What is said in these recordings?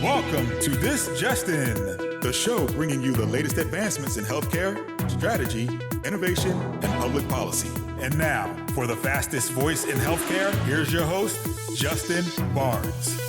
Welcome to This Just In, the show bringing you the latest advancements in healthcare, strategy, innovation, and public policy. And now, for the fastest voice in healthcare, here's your host, Justin Barnes.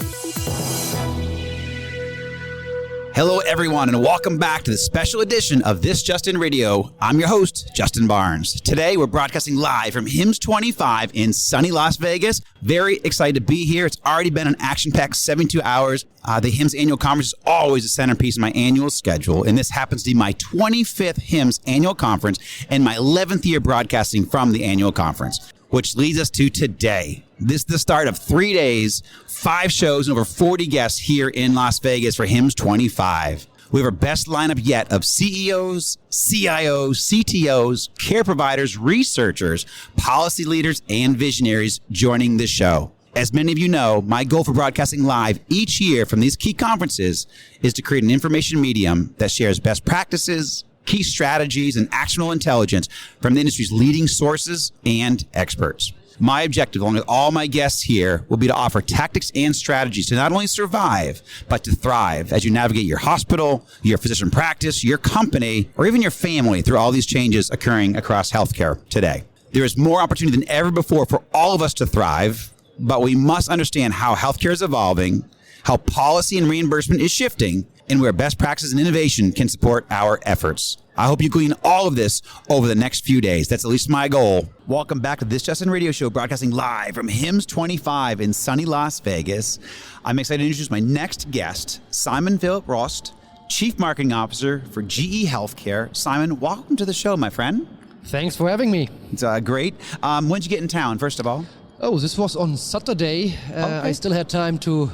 Hello, everyone, and welcome back to the special edition of This Just In Radio. I'm your host, Justin Barnes. Today, we're broadcasting live from HIMSS25 in sunny Las Vegas. Very excited to be here. It's already been an action-packed 72 hours. The HIMSS annual conference is always the centerpiece of my annual schedule, and this happens to be my 25th HIMSS annual conference and my 11th year broadcasting from the annual conference, which leads us to today. This is the start of 3 days, 5 shows, and over 40 guests here in Las Vegas for HIMSS25. We have our best lineup yet of CEOs, CIOs, CTOs, care providers, researchers, policy leaders, and visionaries joining the show. As many of you know, my goal for broadcasting live each year from these key conferences is to create an information medium that shares best practices, key strategies, and actionable intelligence from the industry's leading sources and experts. My objective, along with all my guests here, will be to offer tactics and strategies to not only survive, but to thrive as you navigate your hospital, your physician practice, your company, or even your family through all these changes occurring across healthcare today. There is more opportunity than ever before for all of us to thrive, but we must understand how healthcare is evolving, how policy and reimbursement is shifting, and where best practices and innovation can support our efforts. I hope you glean all of this over the next few days. That's at least my goal. Welcome back to This Just In Radio Show, broadcasting live from HIMSS25 in sunny Las Vegas. I'm excited to introduce my next guest, Simon Rost, Chief Marketing Officer for GE Healthcare. Simon, welcome to the show, my friend. Thanks for having me. It's great. When did you get in town, first of all? Oh, this was on Saturday. Okay. I still had time to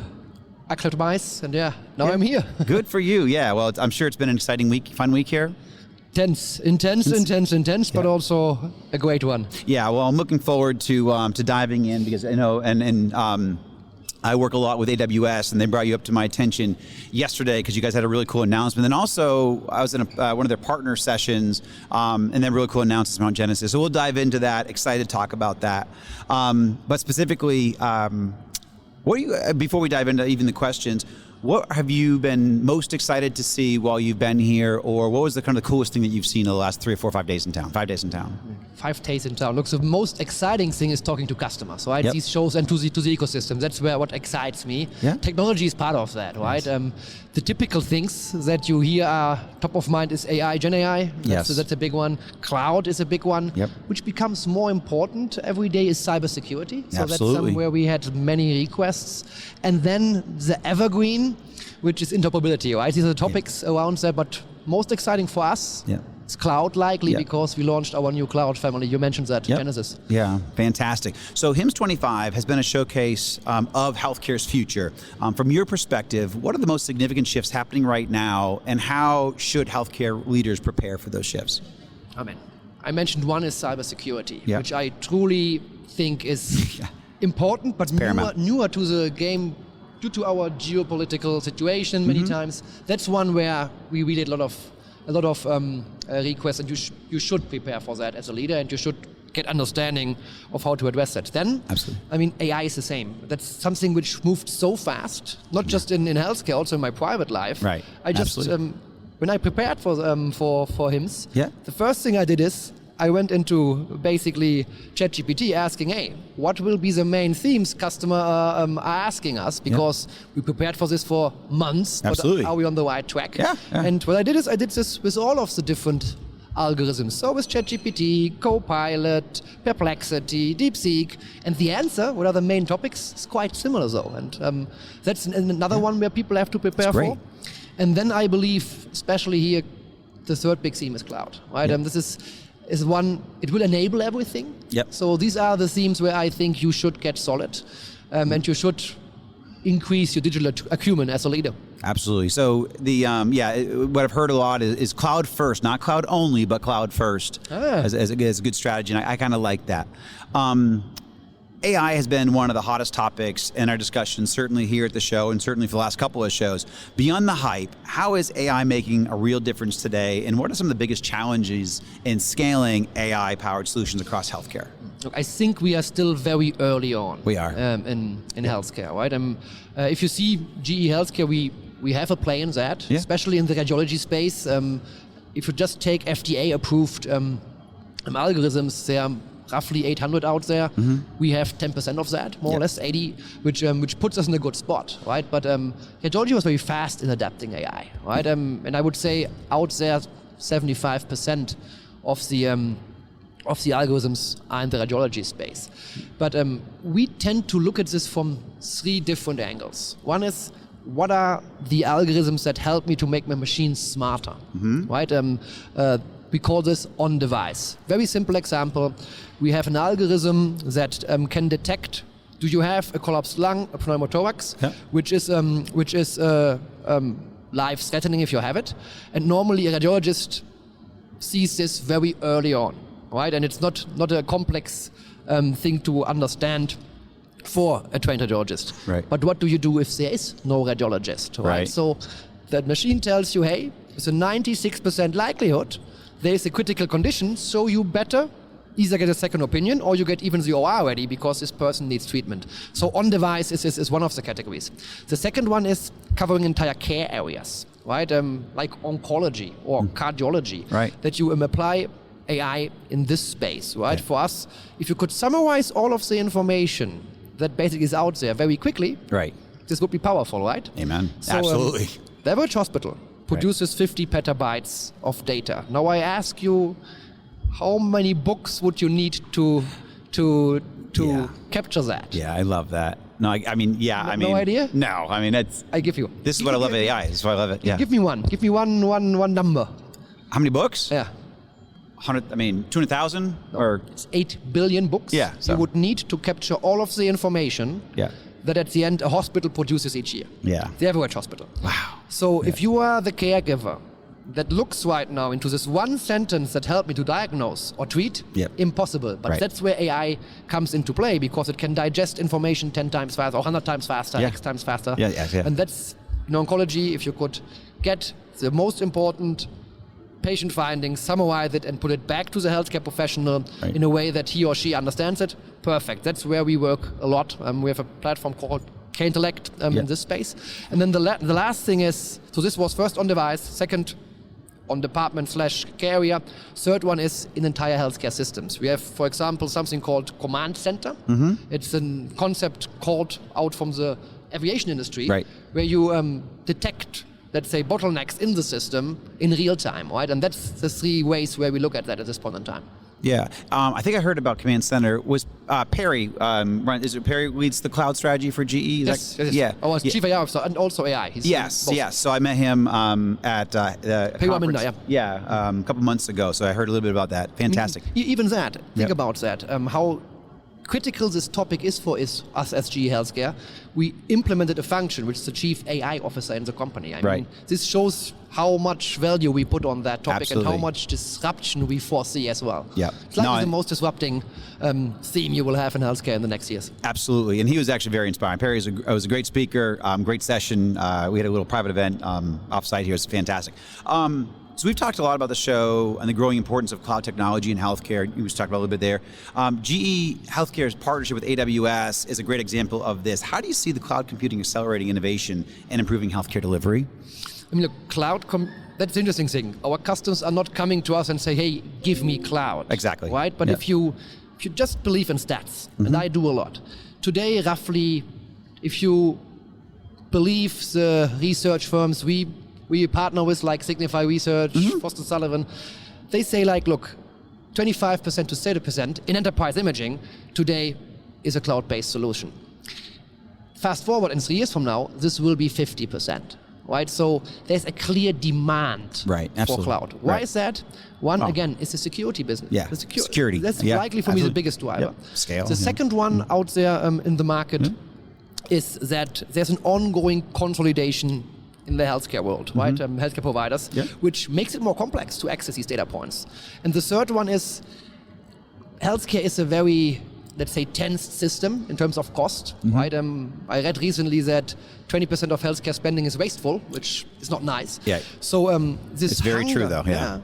acclimatize, and now I'm here. Good for you. Yeah, well, I'm sure it's been an exciting week, fun week here. Intense, but also a great one. Yeah, well, I'm looking forward to diving in because I know, and I work a lot with AWS, and they brought you up to my attention yesterday because you guys had a really cool announcement. And also, I was in one of their partner sessions, and then really cool announcements about Genesis. So we'll dive into that. Excited to talk about that. But specifically, what do you? Before we dive into even the questions, what have you been most excited to see while you've been here, or what was the kind of the coolest thing that you've seen in the last 3 or 4 or 5 days in town? 5 days in town. 5 days in town. Look, the most exciting thing is talking to customers, right? Yep. These shows and to the ecosystem. That's what excites me. Yeah. Technology is part of that, right? Nice. The typical things that you hear are top of mind is AI, Gen AI. Yes. So that's a big one. Cloud is a big one. Yep. Which becomes more important every day is cybersecurity. So Absolutely. that's somewhere we had many requests. And then the evergreen, which is interoperability, right? These are the topics around there, but most exciting for us, it's cloud likely because we launched our new cloud family. You mentioned that, Genesis. Yeah, fantastic. So HIMSS25 has been a showcase of healthcare's future. From your perspective, what are the most significant shifts happening right now, and how should healthcare leaders prepare for those shifts? Amen. I mentioned one is cybersecurity, which I truly think is important, but newer to the game due to our geopolitical situation many times. That's one where we really had a lot of requests, and you should prepare for that as a leader, and you should get understanding of how to address that. Then, absolutely. I mean, AI is the same. That's something which moved so fast, not just in healthcare, also in my private life. Right. I just when I prepared for HIMSS, the first thing I did is I went into basically ChatGPT asking, hey, what will be the main themes customer are asking us? Because we prepared for this for months. Absolutely. But are we on the right track? Yeah. And what I did is I did this with all of the different algorithms. So with ChatGPT, Copilot, Perplexity, DeepSeek, and the answer, what are the main topics, is quite similar though. And that's another one where people have to prepare for. And then I believe, especially here, the third big theme is cloud, right? This is one, it will enable everything. So these are the themes where I think you should get solid, and you should increase your digital acumen as a leader. Absolutely. So the what I've heard a lot is cloud first, not cloud only, but cloud first as a good strategy, and I kind of like that. AI has been one of the hottest topics in our discussion, certainly here at the show and certainly for the last couple of shows. Beyond the hype, how is AI making a real difference today, and what are some of the biggest challenges in scaling AI-powered solutions across healthcare? Look, I think we are still very early on. We are. In healthcare, right? If you see GE Healthcare, we we have a play in that, especially in the radiology space. If you just take FDA-approved algorithms, there are roughly 800 out there. We have 10% of that, more or less 80, which puts us in a good spot, right? But radiology was very fast in adapting AI, right? And I would say out there, 75% of the algorithms are in the radiology space. But we tend to look at this from 3 different angles. One is, what are the algorithms that help me to make my machine smarter, right? We call this on device. Very simple example. We have an algorithm that can detect, do you have a collapsed lung, a pneumothorax, which is life-threatening if you have it. And normally a radiologist sees this very early on, right? And it's not a complex thing to understand for a trained radiologist. Right. But what do you do if there is no radiologist, right? So that machine tells you, hey, it's a 96% likelihood there is a critical condition, so you better either get a second opinion or you get even the OR ready because this person needs treatment. So on device is one of the categories. The second one is covering entire care areas, right? Like oncology or cardiology, that you apply AI in this space, right? For us, if you could summarize all of the information that basically is out there very quickly, this would be powerful, right? Amen. So, Absolutely. The average hospital produces 50 petabytes of data. Now I ask you, how many books would you need to capture that? Yeah, I love that. No, I mean, no idea? No, I mean, I give you. This is what I love AI. This is why I love it. Yeah. Give me one. Give me one number. How many books? Yeah. 100. I mean, 200,000 or it's 8 billion books. Yeah. So. You would need to capture all of the information. That at the end a hospital produces each year. The average hospital. Wow. So if you are the caregiver that looks right now into this one sentence that helped me to diagnose or treat, impossible. But that's where AI comes into play, because it can digest information 10 times faster or 100 times faster, X times faster. And that's, in oncology, if you could get the most important patient findings, summarize it and put it back to the healthcare professional in a way that he or she understands it, perfect. That's where we work a lot. We have a platform called K-Intellect in this space. And then the last thing is, so this was first on device, second on department/care area, third one is in entire healthcare systems. We have, for example, something called command center. It's a concept called out from the aviation industry, where you detect, let's say, bottlenecks in the system in real time, right? And that's the 3 ways where we look at that at this point in time. Yeah, I think I heard about Command Center. Was Perry, is it Perry leads the cloud strategy for GE? Yes. Yeah. Oh, he's Chief AI Officer and also AI. He's yes. So I met him at the conference. A couple months ago. So I heard a little bit about that. Fantastic. Even that, think about that, how critical this topic is for us as GE Healthcare. We implemented a function which is the Chief AI Officer in the company. I mean, this shows how much value we put on that topic and how much disruption we foresee as well. It's likely the most disrupting theme you will have in healthcare in the next years. Absolutely, and he was actually very inspiring. Perry was a great speaker, great session. We had a little private event offsite here. It's fantastic. So we've talked a lot about the show and the growing importance of cloud technology in healthcare. You just talked about a little bit there. GE Healthcare's partnership with AWS is a great example of this. How do you see the cloud computing accelerating innovation and improving healthcare delivery? I mean, look, that's the interesting thing. Our customers are not coming to us and say, hey, give me cloud. Exactly. Right? But if you just believe in stats, and I do a lot, today roughly, if you believe the research firms we partner with, like Signify Research, Frost & Sullivan, they say, like, look, 25% to 30% in enterprise imaging today is a cloud-based solution. Fast forward in 3 years from now, this will be 50%. Right, so there's a clear demand for cloud. Why is that? One, again, is the security business. The security. That's likely for me the biggest driver. Scale. The second one out there in the market is that there's an ongoing consolidation in the healthcare world, right? Healthcare providers, which makes it more complex to access these data points. And the third one is healthcare is a very let's say, tense system in terms of cost, right? I read recently that 20% of healthcare spending is wasteful, which is not nice. Yeah. So this It's very true, though. Yeah.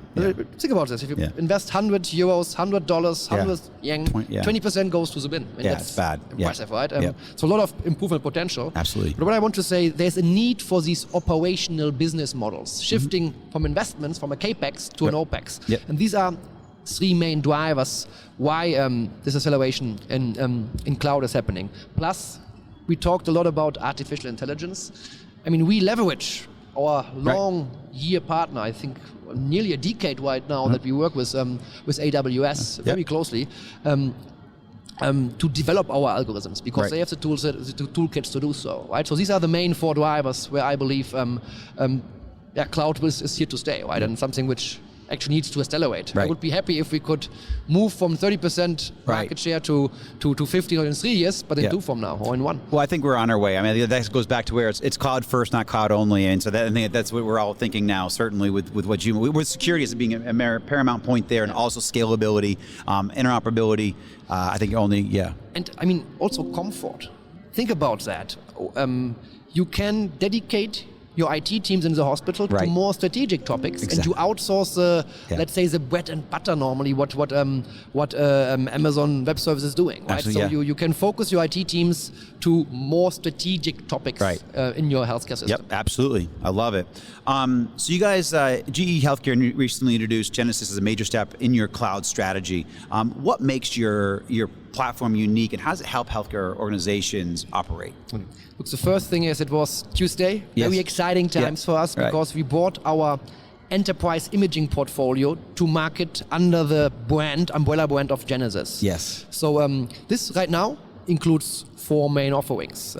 Think about this. If you invest $100, $100, 100 yen, 20% goes to the bin. I mean, that's bad. Impressive, right? So a lot of improvement potential. Absolutely. But what I want to say, there's a need for these operational business models, shifting from investments, from a capex to an opex. And these are three main drivers why this acceleration in cloud is happening. Plus, we talked a lot about artificial intelligence. I mean, we leverage our long year partner, I think nearly a decade right now that we work with AWS very closely, to develop our algorithms, because they have the tools, the toolkits to do so, right? So these are the main four drivers where I believe cloud is here to stay, right? And something which actually needs to accelerate. I would be happy if we could move from 30% market share to 50 in 3 years, but in 2 from now, or in 1. Well, I think we're on our way. I mean, that goes back to where it's cloud first, not cloud only, and so I think that's what we're all thinking now. Certainly with what with security as being a paramount point there, and also scalability, interoperability. I think And I mean, also comfort. Think about that. You can dedicate your IT teams in the hospital to more strategic topics, and you outsource let's say, the bread and butter normally what Amazon Web Services is doing, right? Absolutely, so you can focus your IT teams to more strategic topics in your healthcare system. Yep, absolutely. I love it. So you guys, GE Healthcare recently introduced Genesis as a major step in your cloud strategy. What makes your platform unique, and how does it help healthcare organizations operate? Look, the first thing is, it was Tuesday. Very exciting times for us, because we brought our enterprise imaging portfolio to market under the umbrella brand of Genesis. Yes. So this right now includes 4 main offerings.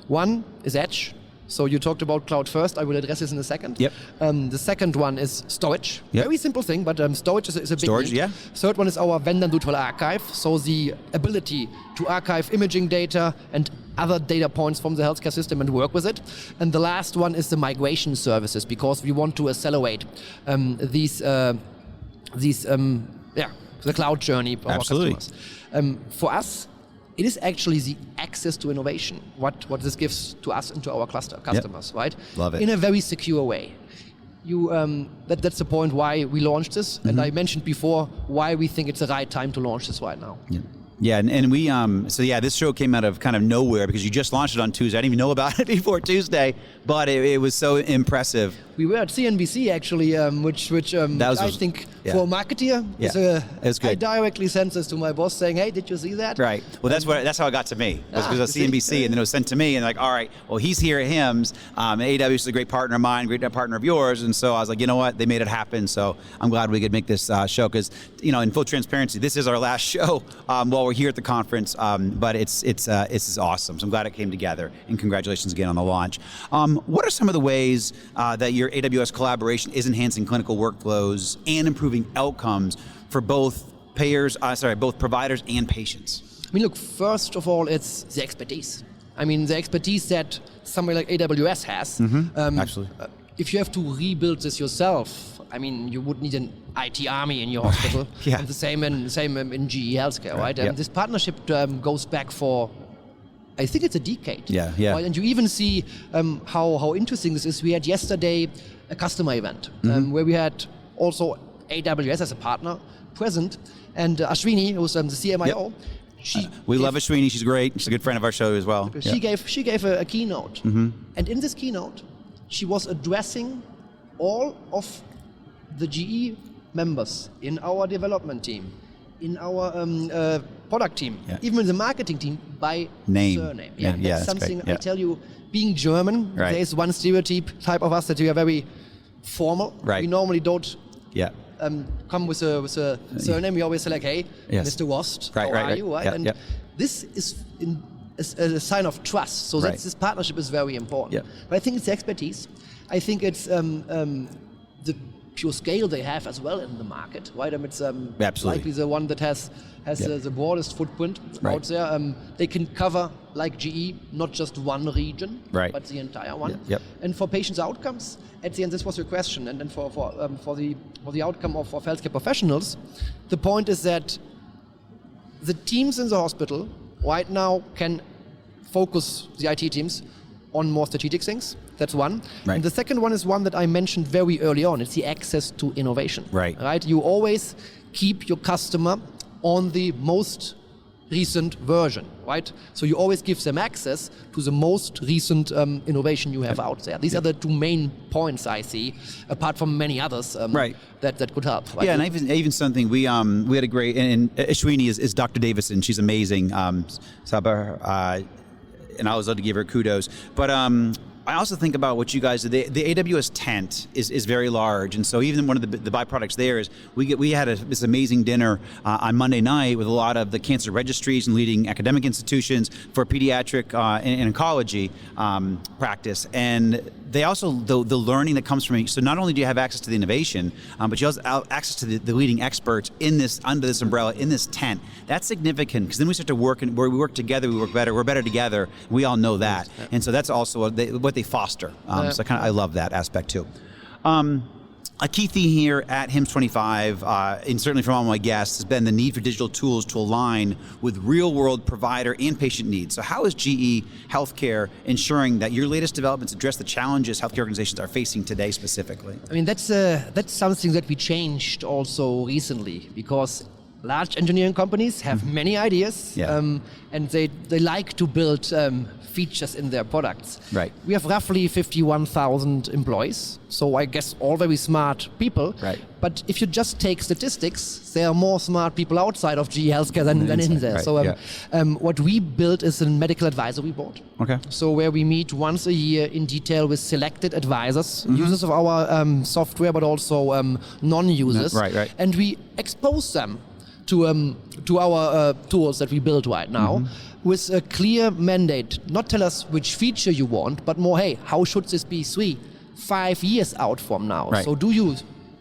One is Edge. So you talked about cloud first. I will address this in a second. The second one is storage. Very simple thing, but storage is a big need. Third one is our vendor-neutral archive. So the ability to archive imaging data and other data points from the healthcare system and work with it. And the last one is the migration services, because we want to accelerate the cloud journey of our customers. For us, it is actually the access to innovation, what this gives to us and to our customers, right? Love it. In a very secure way. That's the point why we launched this, and I mentioned before why we think it's the right time to launch this right now. Yeah, and we, this show came out of kind of nowhere, because you just launched it on Tuesday. I didn't even know about it before Tuesday, but it was so impressive. We were at CNBC actually, which I think for a marketer, I directly sent this to my boss saying, hey, did you see that? Right. Well, that's how it got to me. It was because of CNBC, and then it was sent to me, and like, all right, well, he's here at HIMSS. AWS is a great partner of mine, great partner of yours, and so I was like, you know what, they made it happen, so I'm glad we could make this show, because, in full transparency, this is our last show while we're here at the conference, but it's awesome, so I'm glad it came together, and congratulations again on the launch. What are some of the ways that your AWS collaboration is enhancing clinical workflows and improving outcomes for both both providers and patients? I mean, look, first of all, it's the expertise. I mean, the expertise that somebody like AWS has. Absolutely. If you have to rebuild this yourself, I mean, you would need an IT army in your hospital. And the same in GE Healthcare, right? This partnership goes back for, I think it's a decade. Right? And you even see how interesting this is. We had yesterday a customer event where we had also AWS as a partner present, and Ashwini, who's the CMIO. We love Ashwini. She's great. She's a good friend of our show as well. She gave a keynote, and in this keynote, she was addressing all of the GE members in our development team, in our product team, even in the marketing team, by surname. That's something I tell you. Being German, there is one stereotype of us that we are very formal. We normally don't come with a surname. We always say like, "Hey, Mr. Rost, how are you?" And this is a sign of trust. So this partnership is very important. But I think it's expertise. I think it's the pure scale they have as well in the market, right? It's likely the one that has the broadest footprint out there. They can cover, like GE, not just one region, but the entire one. And for patients' outcomes, at the end, this was your question, and then for the outcome of healthcare professionals, the point is that the teams in the hospital right now can focus the IT teams on more strategic things. That's one. Right. And the second one is one that I mentioned very early on. It's the access to innovation. Right. You always keep your customer on the most recent version, right? So you always give them access to the most recent innovation you have out there. These are the two main points I see, apart from many others that could help. Right? Yeah, and even something we had a great, and Ashwini is Dr. Davison. She's amazing. Sabar, and I always love to give her kudos. But I also think about what you guys do. The AWS tent is very large, and so even one of the byproducts there is we had this amazing dinner on Monday night with a lot of the cancer registries and leading academic institutions for pediatric and oncology practice, and they also the learning that comes from it. So not only do you have access to the innovation, but you also have access to the leading experts in this under this umbrella in this tent. That's significant because then we start to work, and where we work together, we work better. We're better together. We all know that, and so that's also what they foster. So I love that aspect too. A key theme here at HIMSS25, and certainly from all my guests, has been the need for digital tools to align with real-world provider and patient needs. So how is GE Healthcare ensuring that your latest developments address the challenges healthcare organizations are facing today specifically? I mean, that's something that we changed also recently, because large engineering companies have many ideas, and they like to build features in their products. Right. We have roughly 51,000 employees, so I guess all very smart people. Right. But if you just take statistics, there are more smart people outside of GE Healthcare than in there. Right. So what we built is a medical advisory board. Okay. So where we meet once a year in detail with selected advisors, users of our software, but also non-users. Right. And we expose them to our tools that we build right now with a clear mandate. Not tell us which feature you want, but more, hey, how should this be 3-5 years out from now? Right. So do you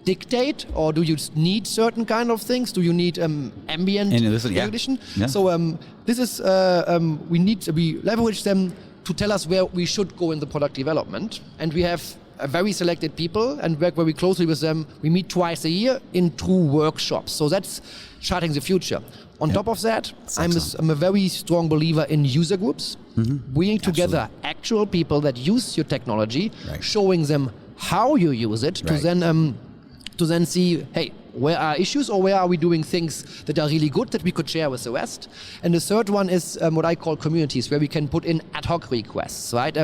dictate, or do you need certain kind of things? Do you need ambient recognition? Yeah. So this is we leverage them to tell us where we should go in the product development, and we have very selected people and work very closely with them. We meet twice a year in true workshops. So that's charting the future. On top of that, I'm a very strong believer in user groups, bringing together actual people that use your technology, showing them how you use it to then see, hey, where are issues, or where are we doing things that are really good that we could share with the rest? And the third one is what I call communities, where we can put in ad hoc requests, right?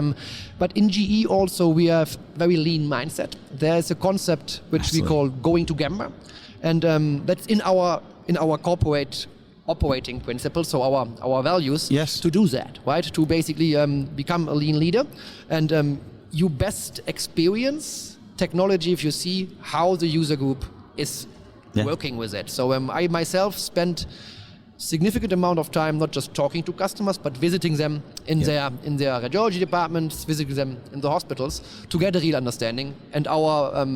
But in GE also we have very lean mindset. There is a concept which we call going to Gemba, and that's in our corporate operating principles, so our values, to do that, right? To basically become a lean leader, and you best experience technology if you see how the user group is working with it. So I myself spent significant amount of time not just talking to customers, but visiting them in their radiology departments, visiting them in the hospitals to get a real understanding, and our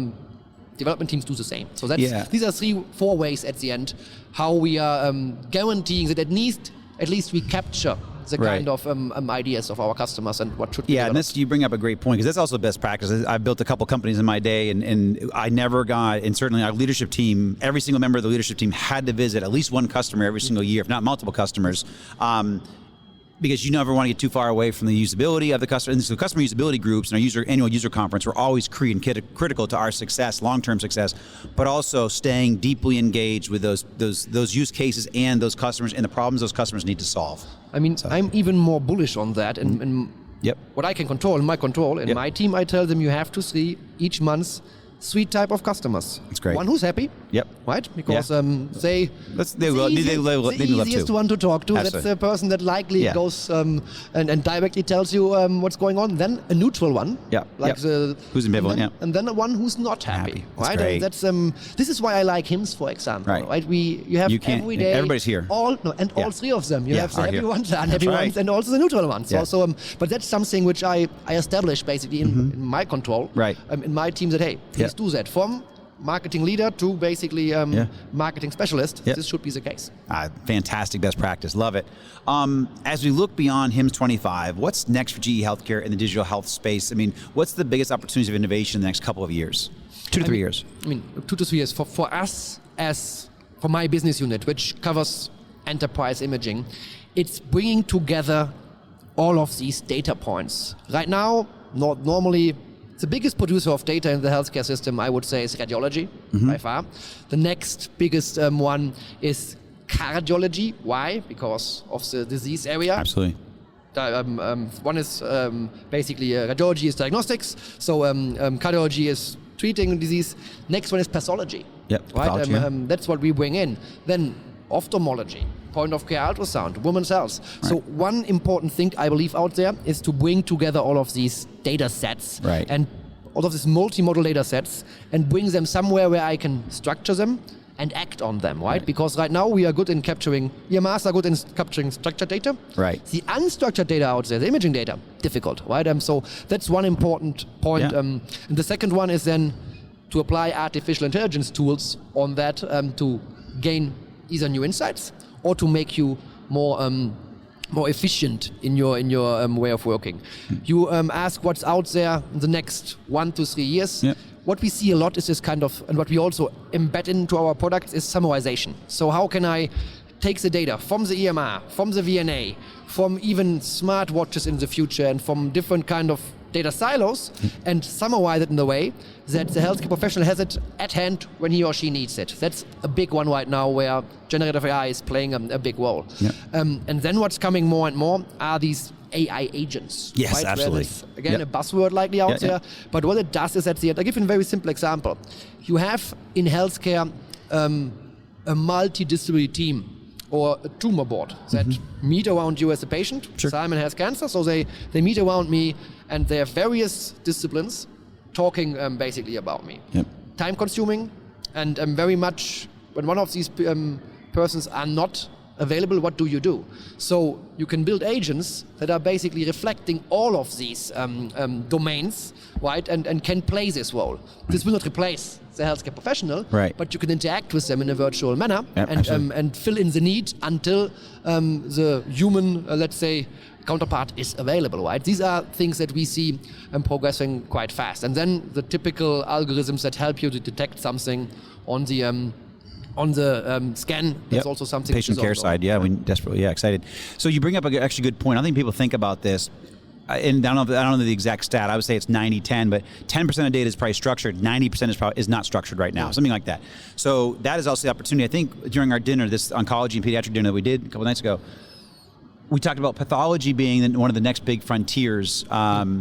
development teams do the same. So that's these are 3-4 ways at the end how we are guaranteeing that at least we capture the kind of ideas of our customers and what should be developed. And this, you bring up a great point, because that's also best practice. I've built a couple companies in my day, and I never got, and certainly our leadership team, every single member of the leadership team had to visit at least one customer every single year, if not multiple customers, because you never want to get too far away from the usability of the customer. And so customer usability groups and our annual user conference were always critical to our success, long-term success, but also staying deeply engaged with those use cases and those customers and the problems those customers need to solve. I mean, I'm even more bullish on that. And what I can control, in my team, I tell them you have to see each month 3 type of customers. That's great. One who's happy, right? Because the easiest one to talk to. Absolutely. That's the person that likely goes and directly tells you what's going on. Then a neutral one, who's ambivalent, and then one who's not happy. Right? Great. That's this is why I like HIMSS, for example. Right? You have every day. Everybody's here. All 3 of them. You have the happy ones, the unhappy ones, and also the neutral ones. Yeah. Also, but that's something which I established basically in my control. Right. In my team that please do that. From marketing leader to basically marketing specialist, this should be the case. Fantastic best practice. Love it. As we look beyond HIMSS25, what's next for GE Healthcare in the digital health space? I mean, what's the biggest opportunities of innovation in the next couple of years? 2 to 3 years. I mean, 2 to 3 years. For us, for my business unit, which covers enterprise imaging. It's bringing together all of these data points. Right now, normally, the biggest producer of data in the healthcare system, I would say, is radiology, by far. The next biggest one is cardiology. Why? Because of the disease area. Absolutely. One is basically radiology is diagnostics, so cardiology is treating disease. Next one is pathology. Yep. Right. Pathology, That's what we bring in. Then ophthalmology, point of care ultrasound, women's health. Right. So one important thing I believe out there is to bring together all of these data sets Right. and all of these multimodal data sets and bring them somewhere where I can structure them and act on them, right? Because right now we are good in capturing, EMRs are good in capturing structured data. Right. The unstructured data out there, the imaging data, difficult, right? So that's one important point. Yeah. And the second one is then to apply artificial intelligence tools on that to gain either new insights or to make you more efficient in your way of working. You ask what's out there in the next 1 to 3 years. Yeah. What we see a lot is this kind of, and what we also embed into our products is summarization. So how can I take the data from the EMR, from the VNA, from even smart watches in the future, and from different kind of data silos, and summarize it in a way that the healthcare professional has it at hand when he or she needs it. That's a big one right now where generative AI is playing a big role. Yeah. And then what's coming more and more are these AI agents. Yes, right? absolutely. Where it's, again, Yep. a buzzword likely out Yeah, there. yeah. But what it does is at the end, I'll give you a very simple example. You have in healthcare a multidisciplinary team or a tumor board that meet around you as a patient. Sure. Simon has cancer, so they meet around me and they have various disciplines talking basically about me. Yep. Time consuming and very much when one of these persons are not available, what do you do? So you can build agents that are basically reflecting all of these domains, right, and can play this role. This will not replace the healthcare professional, Right. but you can interact with them in a virtual manner Yep, absolutely. and fill in the need until the human, let's say, counterpart is available, right? These are things that we see progressing quite fast. And then the typical algorithms that help you to detect something on the scan. That's Yep. also something. Patient care side, yeah, we desperately, excited. So you bring up a actually good point. I think people think about this, and I don't know the exact stat. I would say it's 90-10, but 10% of data is probably structured. 90% is not structured right now, something like that. So that is also the opportunity. I think during our dinner, this oncology and pediatric dinner that we did a couple nights ago, we talked about pathology being one of the next big frontiers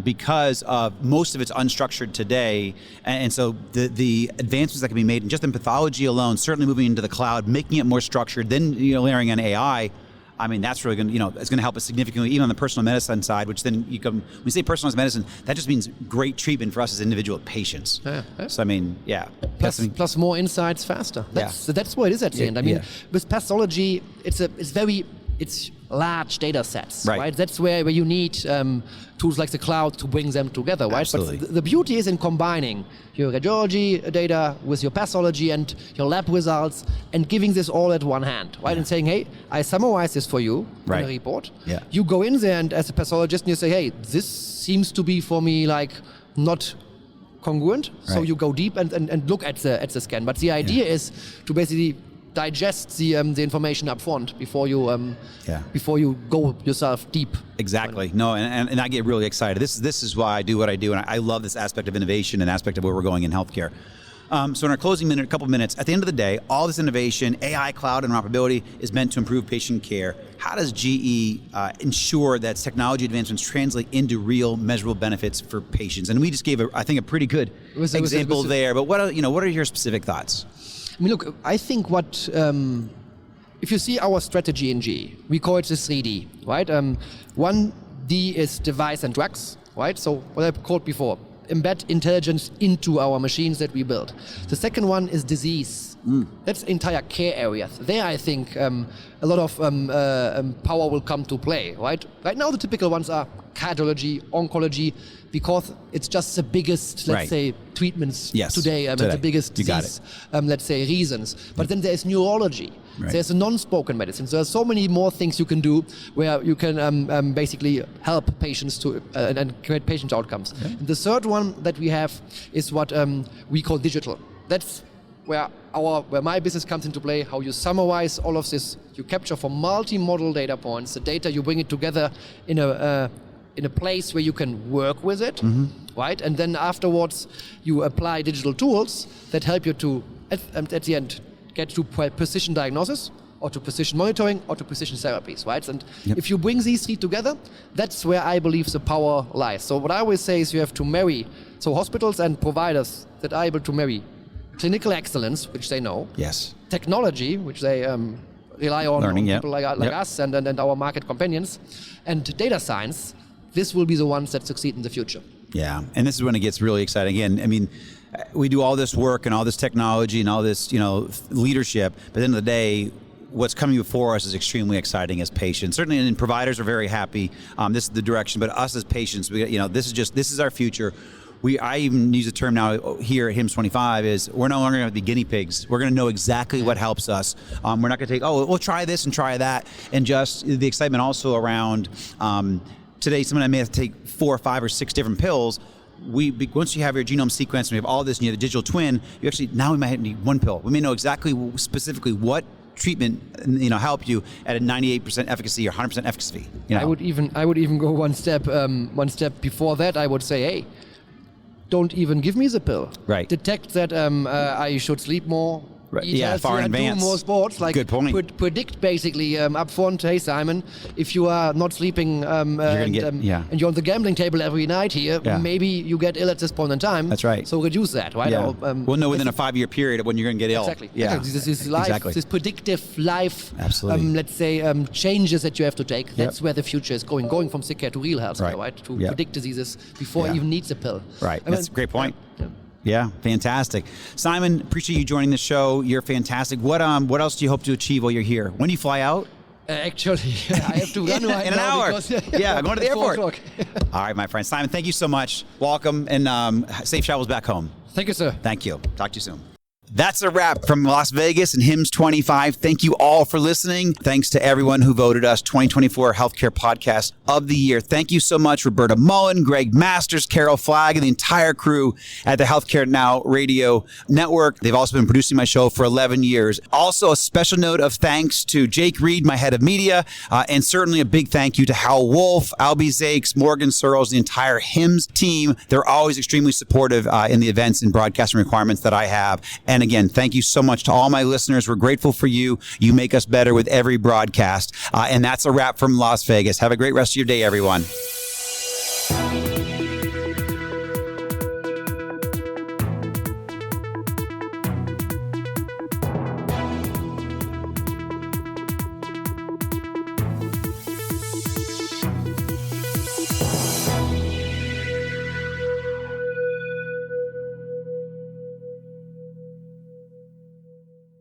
because of most of it's unstructured today. And so the advancements that can be made just in pathology alone, certainly moving into the cloud, making it more structured, then layering on AI, I mean, that's really going to, it's going to help us significantly, even on the personal medicine side, which then when we say personalized medicine, that just means great treatment for us as individual patients. Yeah. So, I mean, yeah. Plus more insights faster. That's what it is at the end. I mean, with pathology, it's large data sets, right? That's where you need tools like the cloud to bring them together, right? Absolutely. But the beauty is in combining your radiology data with your pathology and your lab results and giving this all at one hand, right? And saying, hey, I summarize this for you in a report. Yeah. You go in there and as a pathologist and you say, hey, this seems to be for me like not congruent. So you go deep and look at the scan. But the idea is to basically digest the information up front before you go yourself deep. Exactly. No, and I get really excited. This is why I do what I do, and I love this aspect of innovation and aspect of where we're going in healthcare. So in our closing minute, a couple minutes, at the end of the day, all this innovation, AI, cloud, and interoperability is meant to improve patient care. How does GE ensure that technology advancements translate into real measurable benefits for patients? And we just gave, I think, a pretty good example there. But what are your specific thoughts? I mean, look, I think if you see our strategy in GE, we call it the 3D, right? 1D is device and drugs, right? So what I called before, embed intelligence into our machines that we build. The second one is disease. That's entire care areas. There, I think a lot of power will come to play, right? Right now, the typical ones are cardiology, oncology, because it's just the biggest, let's say, treatments today. The biggest disease, let's say, reasons. But then there's neurology. Right. There's a non-spoken medicine. So there's so many more things you can do where you can basically help patients to and create patient outcomes. Okay. And the third one that we have is what we call digital. That's where my business comes into play, how you summarize all of this, you capture from multi-model data points, the data, you bring it together in a place where you can work with it, right? And then afterwards, you apply digital tools that help you to, at the end, get to precision diagnosis, or to precision monitoring, or to precision therapies, right? And if you bring these three together, that's where I believe the power lies. So what I always say is you have to marry, so hospitals and providers that are able to marry clinical excellence, which they know, technology, which they rely on, people like us and our market companions, and data science. This will be the ones that succeed in the future. Yeah, and this is when it gets really exciting. Again, I mean, we do all this work and all this technology and all this, leadership, but at the end of the day, what's coming before us is extremely exciting as patients. Certainly, and providers are very happy. This is the direction, but us as patients, this is our future. I even use a term now here at HIMSS25 is we're no longer going to be guinea pigs. We're going to know exactly what helps us. We're not going to take, we'll try this and try that. And just the excitement also around today, someone may have to take 4 or 5 or 6 different pills. Once you have your genome sequence and we have all this and you have the digital twin, now we might need 1 pill. We may know exactly specifically what treatment help you at a 98% efficacy or 100% efficacy. I would even go one step before that. I would say, hey, don't even give me the pill. Right. Detect that I should sleep more. Right. Far in advance. Do more sports. Good point. Predict basically upfront. Hey Simon, if you are not sleeping and you're on the gambling table every night here, maybe you get ill at this point in time. That's right. So reduce that, right? Yeah. We'll know within a 5-year period of when you're going to get ill. Exactly. Yeah. This predictive life. Absolutely. Let's say changes that you have to take. That's where the future is going from sick care to real health care, right? To predict diseases before it even needs a pill. Right. That's a great point. Yeah, fantastic. Simon, appreciate you joining the show. You're fantastic. What else do you hope to achieve while you're here? When do you fly out? Actually, I have to run right in an now hour. Because, going to the airport. 4:00. All right, my friend. Simon, thank you so much. Welcome, and safe travels back home. Thank you, sir. Thank you. Talk to you soon. That's a wrap from Las Vegas and HIMSS25. Thank you all for listening. Thanks to everyone who voted us 2024 Healthcare Podcast of the Year. Thank you so much, Roberta Mullen, Greg Masters, Carol Flagg, and the entire crew at the Healthcare Now Radio Network. They've also been producing my show for 11 years. Also, a special note of thanks to Jake Reed, my head of media, and certainly a big thank you to Hal Wolf, Albie Zakes, Morgan Searles, the entire HIMSS team. They're always extremely supportive in the events and broadcasting requirements that I have. And again, thank you so much to all my listeners. We're grateful for you. You make us better with every broadcast. And that's a wrap from Las Vegas. Have a great rest of your day, everyone.